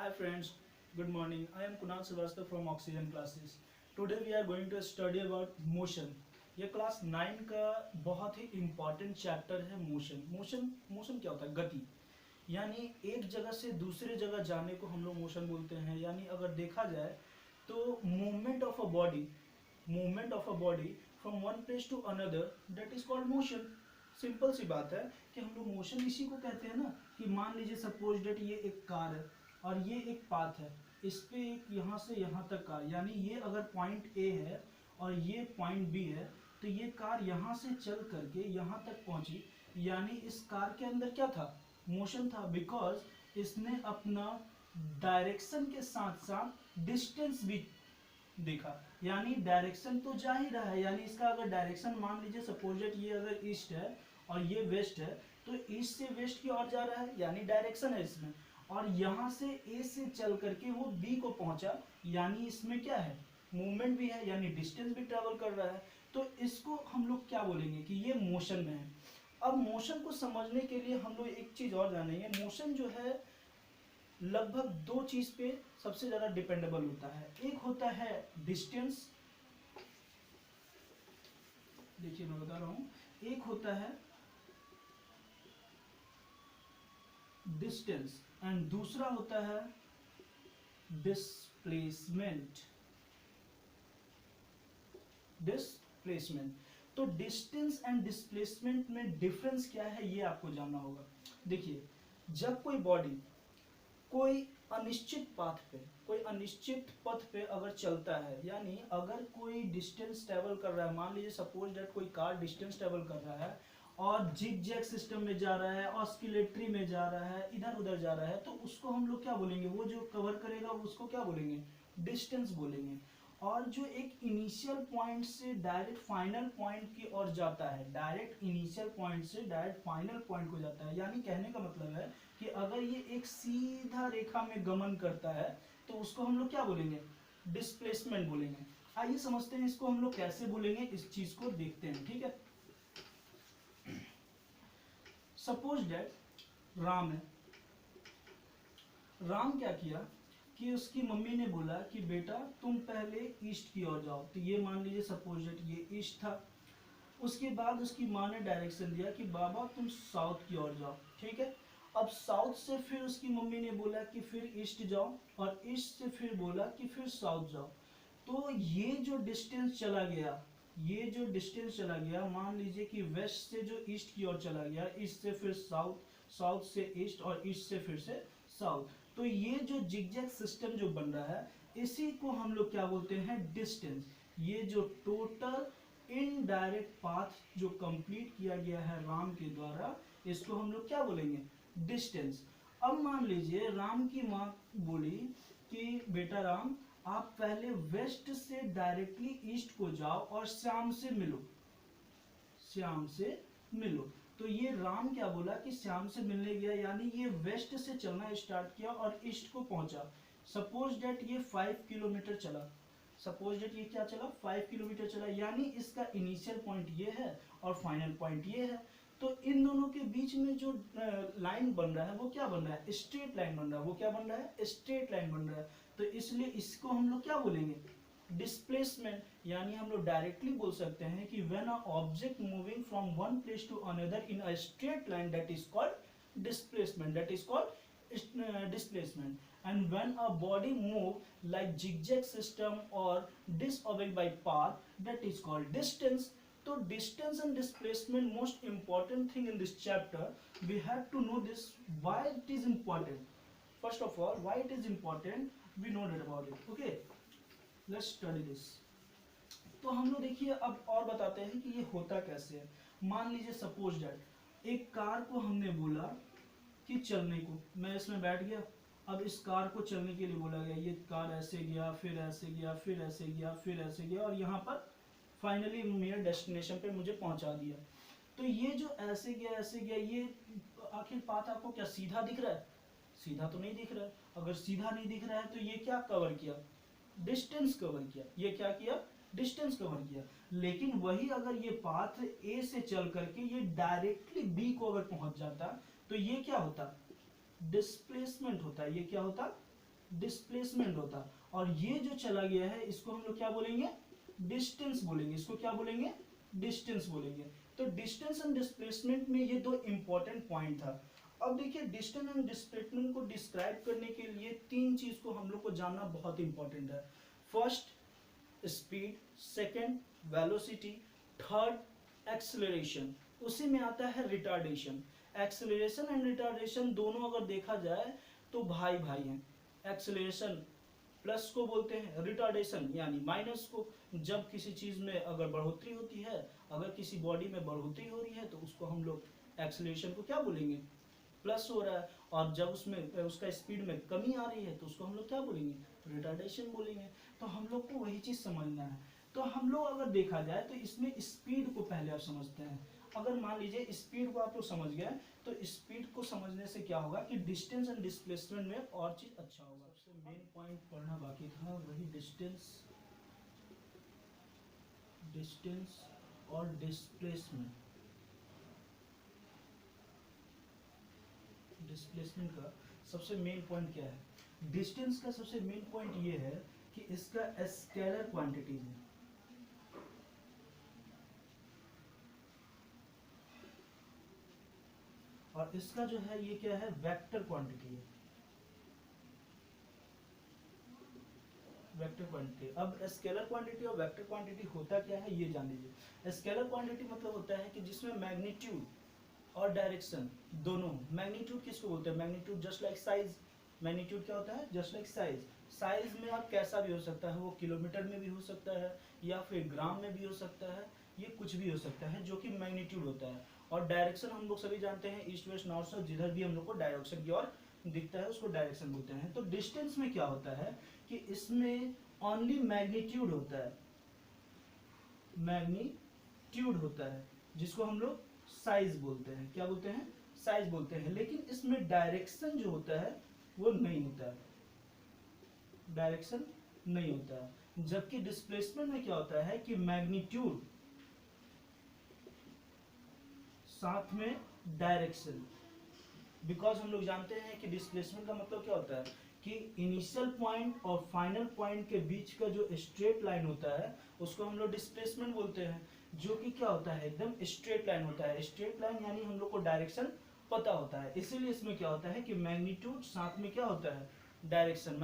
Hi friends, good morning. I am Kunal Srivastava from Oxygen Classes. Today we are going to study about motion. ये class 9 का बहुत ही important chapter है motion. Motion क्या होता है? गति. यानी एक जगह से दूसरे जगह जाने को हम लोग मोशन बोलते हैं. यानी अगर देखा जाए तो movement of a body from one place to another, that is called motion. Simple सी बात है कि हम लोग मोशन इसी को कहते हैं ना. कि मान लीजिए सपोज डेट ये एक कार है और ये एक पाथ है, इस पे एक यहाँ से यहाँ तक कार, यानी ये अगर पॉइंट ए है और ये पॉइंट बी है, तो ये कार यहाँ से चल करके यहाँ तक पहुंची. यानी इस कार के अंदर क्या था? मोशन था. बिकॉज इसने अपना डायरेक्शन के साथ साथ डिस्टेंस भी देखा. यानी डायरेक्शन तो जा ही रहा है. यानी इसका अगर डायरेक्शन मान लीजिए सपोज डेट ये अगर ईस्ट है और ये वेस्ट है, तो ईस्ट से वेस्ट की ओर जा रहा है, यानी डायरेक्शन है इसमें. और यहाँ से ए से चल करके वो बी को पहुंचा, यानी इसमें क्या है? मूवमेंट भी है, यानी डिस्टेंस भी ट्रेवल कर रहा है. तो इसको हम लोग क्या बोलेंगे कि ये मोशन में है. अब मोशन को समझने के लिए हम लोग एक चीज और जानेंगे. मोशन जो है लगभग दो चीज पे सबसे ज्यादा डिपेंडेबल होता है. एक होता है डिस्टेंस, देखिए मैं बता रहा हूं, एक होता है डिस्टेंस एंड दूसरा होता है डिस्प्लेसमेंट. तो डिस्टेंस एंड डिस्प्लेसमेंट में डिफरेंस क्या है ये आपको जानना होगा. देखिए, जब कोई बॉडी कोई अनिश्चित पाथ पे, कोई अनिश्चित पथ पे अगर चलता है, यानी अगर कोई डिस्टेंस ट्रेवल कर रहा है, मान लीजिए सपोज दैट कोई कार डिस्टेंस ट्रेवल कर रहा है और जिग जैग सिस्टम में जा रहा है, ऑस्किलेटरी में जा रहा है, इधर उधर जा रहा है, तो उसको हम लोग क्या बोलेंगे? वो जो कवर करेगा उसको क्या बोलेंगे? डिस्टेंस बोलेंगे. और जो एक इनिशियल पॉइंट से डायरेक्ट फाइनल पॉइंट की ओर जाता है, डायरेक्ट इनिशियल पॉइंट से डायरेक्ट फाइनल पॉइंट को जाता है, यानी कहने का मतलब है कि अगर ये एक सीधा रेखा में गमन करता है तो उसको हम लोग क्या बोलेंगे? डिस्प्लेसमेंट बोलेंगे. आइए समझते हैं इसको हम लोग कैसे बोलेंगे, इस चीज को देखते हैं. ठीक है, सपोज दैट राम है. राम क्या किया कि उसकी मम्मी ने बोला कि बेटा तुम पहले ईस्ट की ओर जाओ. तो ये मान लीजिए सपोज दैट ये ईस्ट था. उसके बाद उसकी माँ ने डायरेक्शन दिया कि बाबा तुम साउथ की ओर जाओ. ठीक है, अब साउथ से फिर उसकी मम्मी ने बोला कि फिर ईस्ट जाओ, और ईस्ट से फिर बोला कि फिर साउथ जाओ. तो ये जो डिस्टेंस चला गया, मान लीजिए कि वेस्ट से जो ईस्ट की ओर चला गया, ईस्ट से फिर साउथ, साउथ से ईस्ट और ईस्ट से फिर से साउथ. तो ये जो जिगजैग सिस्टम जो बन रहा है, इसी को हम लोग क्या बोलते हैं? डिस्टेंस. ये जो टोटल इनडायरेक्ट पाथ जो कंप्लीट किया गया है राम के द्वारा, इसको हम लोग क्या बोलेंगे? डिस्टेंस. अब मान लीजिए राम की माँ बोली कि बेटा राम आप पहले वेस्ट से डायरेक्टली ईस्ट को जाओ और श्याम से मिलो. तो ये राम क्या बोला कि श्याम से मिलने गया, यानी ये वेस्ट से चलना स्टार्ट किया और ईस्ट को पहुंचा. सपोज डेट ये 5 किलोमीटर चला. सपोज डेट ये क्या चला? 5 किलोमीटर चला. यानी इसका इनिशियल पॉइंट ये है और फाइनल पॉइंट ये है. तो इन दोनों के बीच में जो लाइन बन रहा है वो क्या बन रहा है? स्ट्रेट लाइन बन रहा है. वो क्या बन रहा है? स्ट्रेट लाइन बन रहा है. तो इसलिए इसको हम लोग क्या बोलेंगे? डिस्प्लेसमेंट. यानी हम लोग डायरेक्टली बोल सकते हैं कि when a object moving from one place to another in a straight line, that is called displacement. And when a body move like zigzag system or disobeyed by path, that is called distance. So distance and displacement, most important thing in this chapter. We have to know this, why it is important. First of all, why it is important, we know that about it. Okay, let's study this. तो हम लोग देखिए अब और बताते हैं कि ये होता कैसे है. मान लीजिए सपोज दैट एक कार को हमने बोला कि चलने को, मैं इसमें बैठ गया. अब इस कार को चलने के लिए बोला गया, ये कार ऐसे गया, फिर ऐसे गया, फिर ऐसे गया, फिर ऐसे गया, और यहाँ पर फाइनली मेरे डेस्टिनेशन पे मुझे पहुंचा दिया. तो ये जो ऐसे गया, ये आखिर पाथ आपको क्या सीधा दिख रहा है? सीधा तो नहीं दिख रहा है. अगर सीधा नहीं दिख रहा है तो ये क्या कवर किया? डिस्टेंस कवर किया. ये क्या किया? डिस्टेंस कवर किया. लेकिन वही अगर ये पाथ ए से चल करके ये डायरेक्टली बी को अगर पहुंच जाता, तो ये क्या होता? डिस्प्लेसमेंट होता है. ये क्या होता? डिस्प्लेसमेंट होता, और ये जो चला गया है इसको हम लोग क्या बोलेंगे, डिस्टेंस बोलेंगे। इसको क्या बोलेंगे, डिस्टेंस बोलेंगे। तो डिस्टेंस एंड डिस्प्लेसमेंट में ये दो इंपॉर्टेंट पॉइंट था। अब देखिए डिस्टेंस एंड डिस्प्लेसमेंट को डिस्क्राइब करने के लिए तीन चीज को हम लोग को जानना बहुत इंपॉर्टेंट है। First speed, second velocity, third acceleration, उसी में आता है रिटार्डेशन। एक्सेलरेशन एंड रिटार्डेशन दोनों अगर देखा जाए तो भाई भाई हैं। एक्सेलरेशन प्लस को बोलते हैं, रिटार्डेशन यानी माइनस को। जब किसी चीज में अगर बढ़ोतरी होती है, अगर किसी बॉडी में बढ़ोतरी हो रही है तो उसको हम लोग एक्सेलरेशन को क्या बोलेंगे, प्लस हो रहा है। और जब उसमें उसका स्पीड में कमी आ रही है तो उसको हम लोग क्या बोलेंगे, रिटार्डेशन बोलेंगे। तो हम लोग को वही चीज समझना है। तो हम लोग अगर देखा जाए तो इसमें स्पीड को पहले आप समझते हैं। अगर मान लीजिए स्पीड को आप लोग समझ गए तो स्पीड को समझने से क्या होगा कि डिस्टेंस एंड डिस्प्लेसमेंट में और चीज अच्छा होगा। सबसे मेन पॉइंट पढ़ना बाकी था वही डिस्टेंस, डिस्टेंस और डिस्प्लेसमेंट। डिस्प्लेसमेंट का सबसे मेन पॉइंट क्या है, डिस्टेंस का सबसे मेन पॉइंट ये है कि इसका स्केलर क्वांटिटी है। और इसका जो है ये क्या है, वेक्टर क्वांटिटी है, वेक्टर क्वांटिटी। अब स्केलर क्वांटिटी और वेक्टर क्वांटिटी होता क्या है ये जान लीजिए। स्केलर क्वांटिटी मतलब होता है कि जिसमें मैग्नीट्यूड और डायरेक्शन दोनों। मैग्नीट्यूड किसको बोलते हैं, magnitude just like size. Magnitude क्या होता है, जस्ट लाइक साइज। साइज में आप कैसा भी हो सकता है, वो किलोमीटर में भी हो सकता है या फिर ग्राम में भी हो सकता है, ये कुछ भी हो सकता है जो कि मैग्नीट्यूड होता है। और डायरेक्शन हम लोग सभी जानते हैं, ईस्ट वेस्ट नॉर्थ साउथ, जिधर भी हम लोग को डायरेक्शन की ओर दिखता है उसको डायरेक्शन बोलते हैं। तो डिस्टेंस में क्या होता है कि इसमें ओनली मैग्नीट्यूड होता है, मैग्नीट्यूड होता है जिसको हम लोग साइज बोलते हैं। क्या बोलते हैं, साइज बोलते हैं। लेकिन इसमें डायरेक्शन जो होता है वो नहीं होता है, डायरेक्शन नहीं होता है। जबकि डिस्प्लेसमेंट में क्या होता है कि मैग्नीट्यूड साथ में डायरेक्शन। बिकॉज हम लोग जानते हैं कि डिस्प्लेसमेंट का मतलब क्या होता है कि इनिशियल पॉइंट और फाइनल पॉइंट के बीच का जो स्ट्रेट लाइन होता है उसको हम लोग डिस्प्लेसमेंट बोलते हैं, जो कि क्या होता है, एकदम स्ट्रेट लाइन होता है। स्ट्रेट लाइन यानी हम लोग को डायरेक्शन पता होता है। इसीलिए इसमें क्या होता है कि मैग्नीट्यूड साथ में क्या होता है, डायरेक्शन।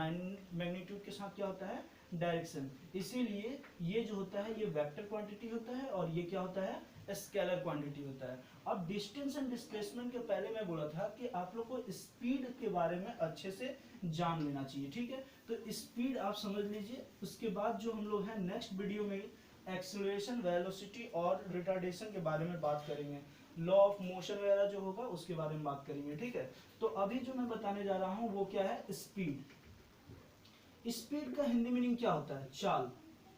मैग्नीट्यूड के साथ क्या होता है, डायरेक्शन। इसीलिए ये जो होता है ये वेक्टर क्वांटिटी होता है और ये क्या होता है, स्केलर क्वांटिटी होता है। अब डिस्टेंस एंड डिस्प्लेसमेंट के पहले मैं बोला था कि आप लोग को स्पीड के बारे में अच्छे से जान लेना चाहिए, ठीक है। तो स्पीड आप समझ लीजिए। उसके बाद जो हम लोग हैं नेक्स्ट वीडियो में एक्सेलरेशन, वेलोसिटी और रिटार्डेशन के बारे में बात करेंगे। लॉ ऑफ मोशन वगैरह जो होगा उसके बारे में बात करेंगे, ठीक है। तो अभी जो मैं बताने जा रहा हूँ वो क्या है, स्पीड। स्पीड का हिंदी मीनिंग क्या होता है, चाल।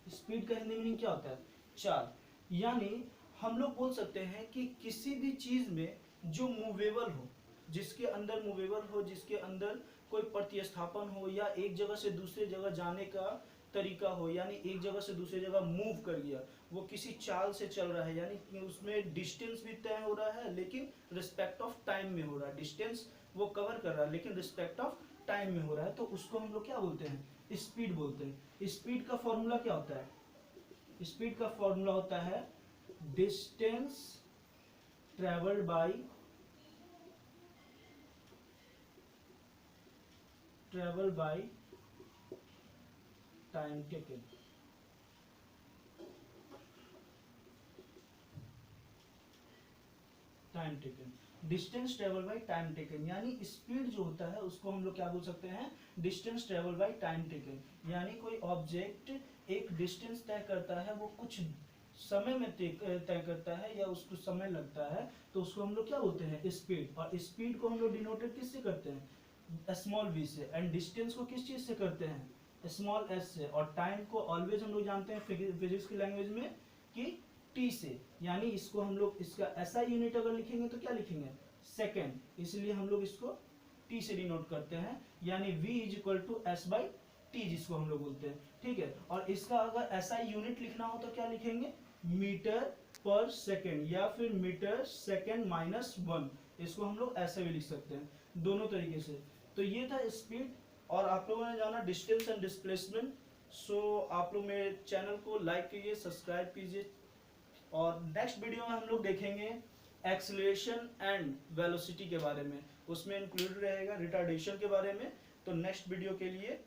स्पीड का हिंदी मीनिंग क्या होता है, चाल। यानी हम लोग बोल सकते हैं कि किसी भी चीज में जो मूवेबल हो, जिसके अंदर मूवेबल हो, जिसके अंदर कोई प्रतिस्थापन हो या एक जगह से दूसरे जगह जाने का तरीका हो, यानी एक जगह से दूसरी जगह मूव कर गया, वो किसी चाल से चल रहा है, यानी कि उसमें डिस्टेंस भी तय हो रहा है लेकिन रिस्पेक्ट ऑफ टाइम में हो रहा है। डिस्टेंस वो कवर कर रहा है लेकिन रिस्पेक्ट ऑफ टाइम में हो रहा है, तो उसको हम लोग क्या बोलते हैं, स्पीड बोलते हैं। स्पीड का फॉर्मूला क्या होता है, स्पीड का फॉर्मूला होता है distance travelled by time taken. Time taken, distance travel by time taken, यानी स्पीड जो होता है उसको हम लोग क्या बोल सकते हैं, distance travel by time taken. यानी कोई ऑब्जेक्ट एक डिस्टेंस तय करता है, वो कुछ समय में तय करता है या उसको समय लगता है, तो उसको हम लोग क्या बोलते हैं, स्पीड। और स्पीड को हम लोग डिनोटेड किससे करते हैं, स्मॉल v से। एंड डिस्टेंस को किस चीज से करते हैं, स्मॉल s से। और टाइम को ऑलवेज हम लोग जानते हैं फिजिक्स की लैंग्वेज में कि t से। यानी इसको हम लोग, इसका ऐसा यूनिट अगर लिखेंगे तो क्या लिखेंगे, सेकेंड। इसलिए हम लोग इसको t से डिनोट करते हैं, यानी v is equal to S by T, जिसको हम लोग बोलते हैं, ठीक है। और इसका अगर ऐसा यूनिट लिखना हो तो क्या लिखेंगे, मीटर पर सेकेंड या फिर मीटर सेकेंड माइनस 1। इसको हम लोग ऐसे भी लिख सकते हैं, दोनों तरीके से। तो ये था स्पीड। और आप लोगों ने जाना डिस्टेंस एंड डिस्प्लेसमेंट। सो आप लोग मेरे चैनल को लाइक कीजिए, सब्सक्राइब कीजिए, और नेक्स्ट वीडियो में हम लोग देखेंगे एक्सीलरेशन एंड वेलोसिटी के बारे में, उसमें इंक्लूड रहेगा रिटार्डेशन के बारे में। तो नेक्स्ट वीडियो के लिए